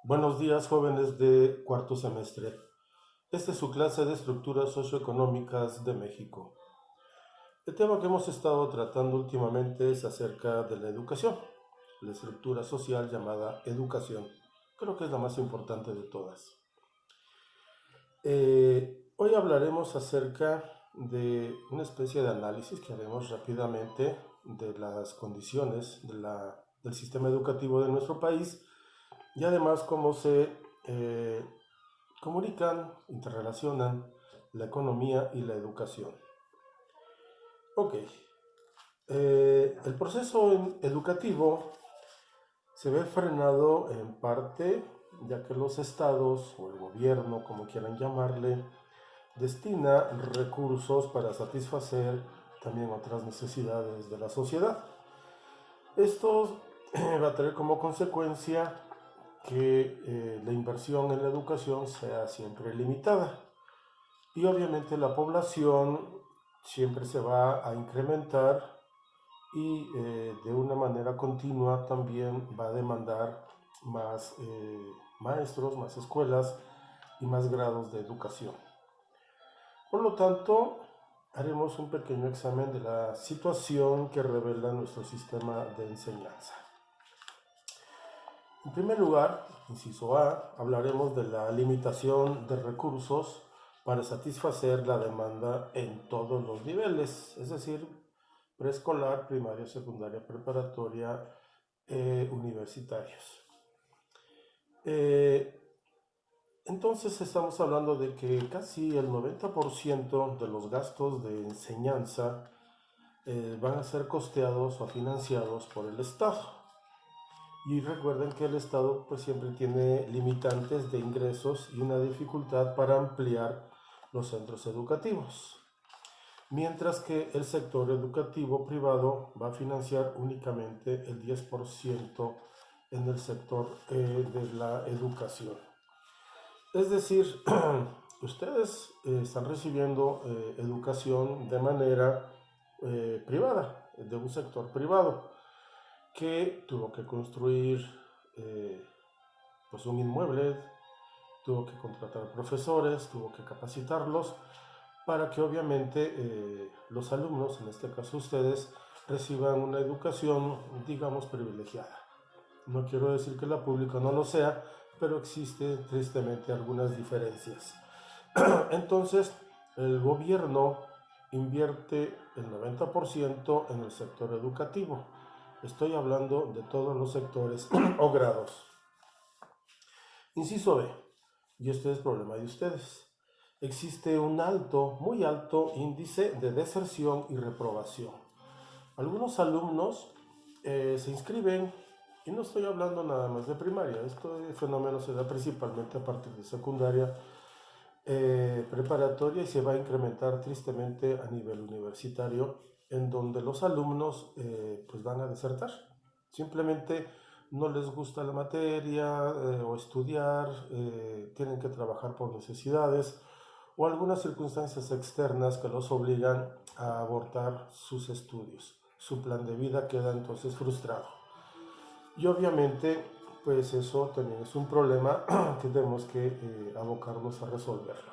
Buenos días, jóvenes de cuarto semestre. Esta es su clase de estructuras socioeconómicas de México. El tema que hemos estado tratando últimamente es acerca de la educación, la estructura social llamada educación. Creo que es la más importante de todas. Hoy hablaremos acerca de una especie de análisis que haremos rápidamente de las condiciones del sistema educativo de nuestro país y además cómo se eh, comunican, interrelacionan la economía y la educación. Ok, el proceso educativo se ve frenado en parte ya que los estados o el gobierno, como quieran llamarle, destina recursos para satisfacer también otras necesidades de la sociedad. Esto va a tener como consecuencia que la inversión en la educación sea siempre limitada. Y obviamente la población siempre se va a incrementar y de una manera continua también va a demandar más maestros, más escuelas y más grados de educación. Por lo tanto, haremos un pequeño examen de la situación que revela nuestro sistema de enseñanza. En primer lugar, inciso A, hablaremos de la limitación de recursos para satisfacer la demanda en todos los niveles, es decir, preescolar, primaria, secundaria, preparatoria, universitarios. Entonces estamos hablando de que casi el 90% de los gastos de enseñanza van a ser costeados o financiados por el Estado. Y recuerden que el Estado pues siempre tiene limitantes de ingresos y una dificultad para ampliar los centros educativos. Mientras que el sector educativo privado va a financiar únicamente el 10% en el sector de la educación. Es decir, ustedes están recibiendo educación de manera privada, de un sector privado que tuvo que construir pues un inmueble, tuvo que contratar profesores, tuvo que capacitarlos para que obviamente los alumnos, en este caso ustedes, reciban una educación, digamos, privilegiada. No quiero decir que la pública no lo sea, pero existen tristemente algunas diferencias. Entonces, el gobierno invierte el 90% en el sector educativo. Estoy hablando de todos los sectores o grados. Inciso B, y este es problema de ustedes. Existe un alto, muy alto índice de deserción y reprobación. Algunos alumnos se inscriben, y no estoy hablando nada más de primaria, este fenómeno se da principalmente a partir de secundaria, preparatoria y se va a incrementar tristemente a nivel universitario, en donde los alumnos pues van a desertar. Simplemente no les gusta la materia o estudiar, tienen que trabajar por necesidades o algunas circunstancias externas que los obligan a abortar sus estudios. Su plan de vida queda entonces frustrado. Y obviamente, pues eso también es un problema que tenemos que abocarnos a resolverlo.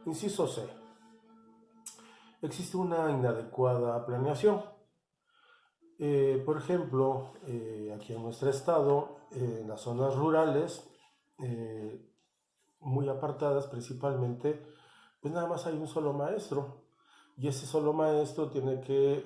Inciso C. Existe una inadecuada planeación. Por ejemplo, aquí en nuestro estado, en las zonas rurales, muy apartadas principalmente, pues nada más hay un solo maestro. Y ese solo maestro tiene que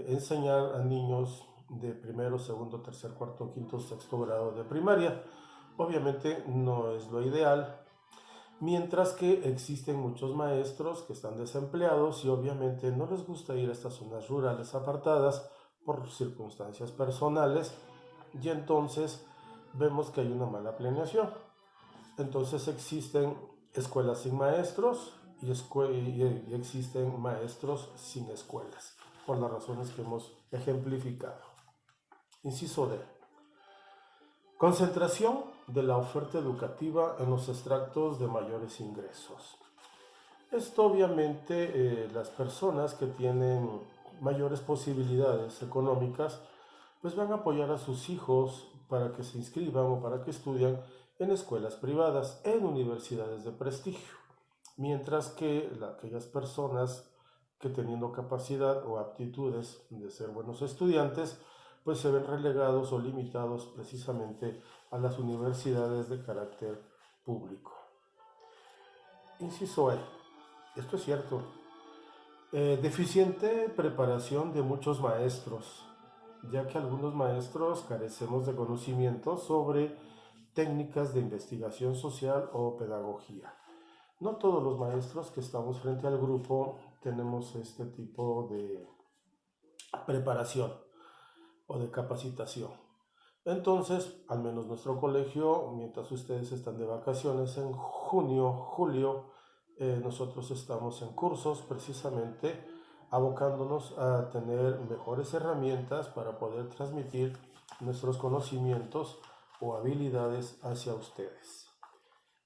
enseñar a niños de primero, segundo, tercer, cuarto, quinto, sexto grado de primaria. Obviamente no es lo ideal, mientras que existen muchos maestros que están desempleados y obviamente no les gusta ir a estas zonas rurales apartadas por circunstancias personales y entonces vemos que hay una mala planeación. Entonces existen escuelas sin maestros y existen maestros sin escuelas, por las razones que hemos ejemplificado. Inciso D. Concentración de la oferta educativa en los estratos de mayores ingresos. Esto obviamente las personas que tienen mayores posibilidades económicas pues van a apoyar a sus hijos para que se inscriban o para que estudien en escuelas privadas, en universidades de prestigio, mientras que aquellas personas que teniendo capacidad o aptitudes de ser buenos estudiantes, pues se ven relegados o limitados precisamente a las universidades de carácter público. Inciso E, esto es cierto. Deficiente preparación de muchos maestros, ya que algunos maestros carecemos de conocimientos sobre técnicas de investigación social o pedagogía. No todos los maestros que estamos frente al grupo tenemos este tipo de preparación o de capacitación. Entonces, al menos nuestro colegio, mientras ustedes están de vacaciones en junio, julio, nosotros estamos en cursos precisamente abocándonos a tener mejores herramientas para poder transmitir nuestros conocimientos o habilidades hacia ustedes.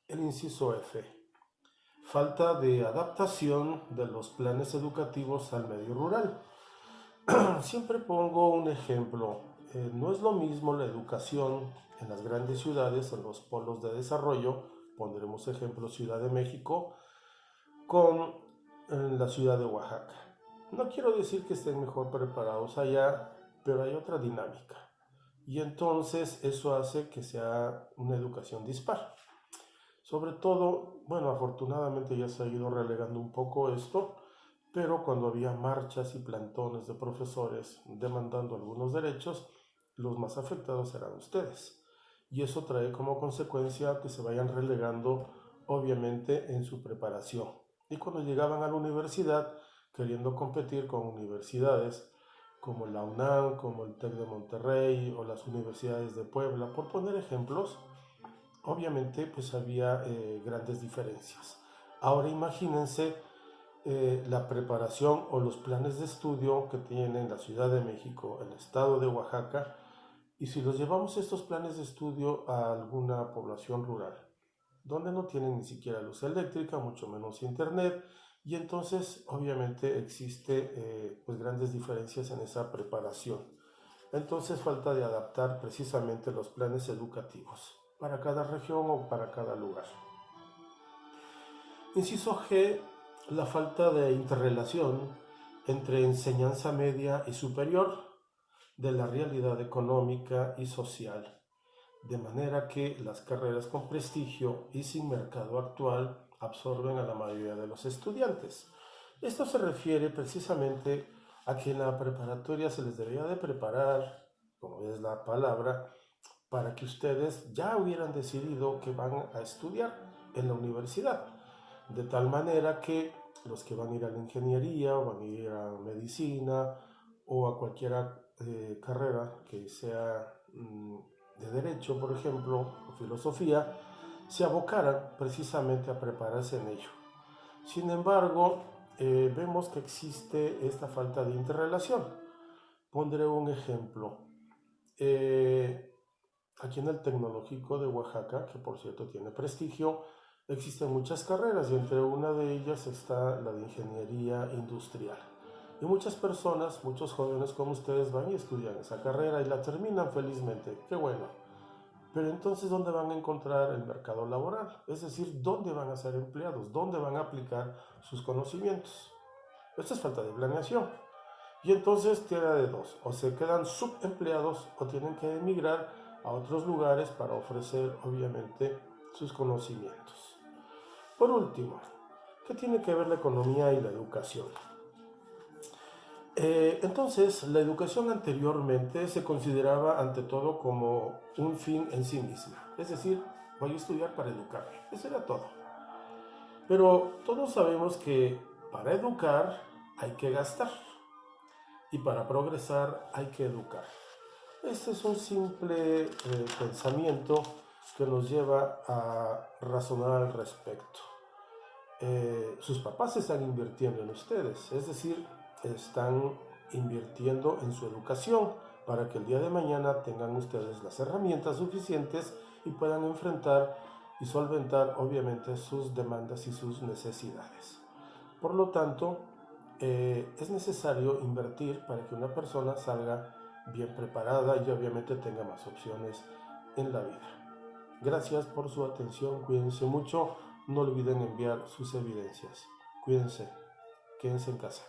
El inciso F. Falta de adaptación de los planes educativos al medio rural. Siempre pongo un ejemplo. No es lo mismo la educación en las grandes ciudades, en los polos de desarrollo, pondremos ejemplo Ciudad de México, con la ciudad de Oaxaca. No quiero decir que estén mejor preparados allá, pero hay otra dinámica. Y entonces eso hace que sea una educación dispar. Sobre todo, bueno, afortunadamente ya se ha ido relegando un poco esto, pero cuando había marchas y plantones de profesores demandando algunos derechos, los más afectados eran ustedes. Y eso trae como consecuencia que se vayan relegando, obviamente, en su preparación. Y cuando llegaban a la universidad, queriendo competir con universidades como la UNAM, como el TEC de Monterrey o las universidades de Puebla, por poner ejemplos, obviamente pues había grandes diferencias. Ahora imagínense la preparación o los planes de estudio que tienen la Ciudad de México, el estado de Oaxaca, y si los llevamos estos planes de estudio a alguna población rural, donde no tienen ni siquiera luz eléctrica, mucho menos internet, y entonces obviamente existe pues grandes diferencias en esa preparación. Entonces falta de adaptar precisamente los planes educativos para cada región o para cada lugar. Inciso G, la falta de interrelación entre enseñanza media y superior de la realidad económica y social, de manera que las carreras con prestigio y sin mercado actual absorben a la mayoría de los estudiantes. Esto se refiere precisamente a que en la preparatoria se les debería de preparar, como es la palabra, para que ustedes ya hubieran decidido que van a estudiar en la universidad, de tal manera que los que van a ir a la ingeniería o van a ir a medicina o a cualquier carrera que sea de derecho, por ejemplo, o filosofía, se abocaran precisamente a prepararse en ello. Sin embargo, vemos que existe esta falta de interrelación. Pondré un ejemplo. Aquí en el Tecnológico de Oaxaca, que por cierto tiene prestigio, existen muchas carreras y entre una de ellas está la de ingeniería industrial. Y muchas personas, muchos jóvenes como ustedes van y estudian esa carrera y la terminan felizmente. ¡Qué bueno! Pero entonces, ¿dónde van a encontrar el mercado laboral? Es decir, ¿dónde van a ser empleados? ¿Dónde van a aplicar sus conocimientos? Esto es falta de planeación. Y entonces queda de dos, o se quedan subempleados o tienen que emigrar a otros lugares para ofrecer obviamente sus conocimientos. Por último, ¿qué tiene que ver la economía y la educación? Entonces, la educación anteriormente se consideraba ante todo como un fin en sí misma, es decir, voy a estudiar para educarme, eso era todo. Pero todos sabemos que para educar hay que gastar y para progresar hay que educar. Este es un simple pensamiento que nos lleva a razonar al respecto. Sus papás están invirtiendo en ustedes, es decir, están invirtiendo en su educación para que el día de mañana tengan ustedes las herramientas suficientes y puedan enfrentar y solventar obviamente sus demandas y sus necesidades. Por lo tanto, es necesario invertir para que una persona salga bien preparada y obviamente tenga más opciones en la vida. Gracias por su atención, cuídense mucho, no olviden enviar sus evidencias. Cuídense, quédense en casa.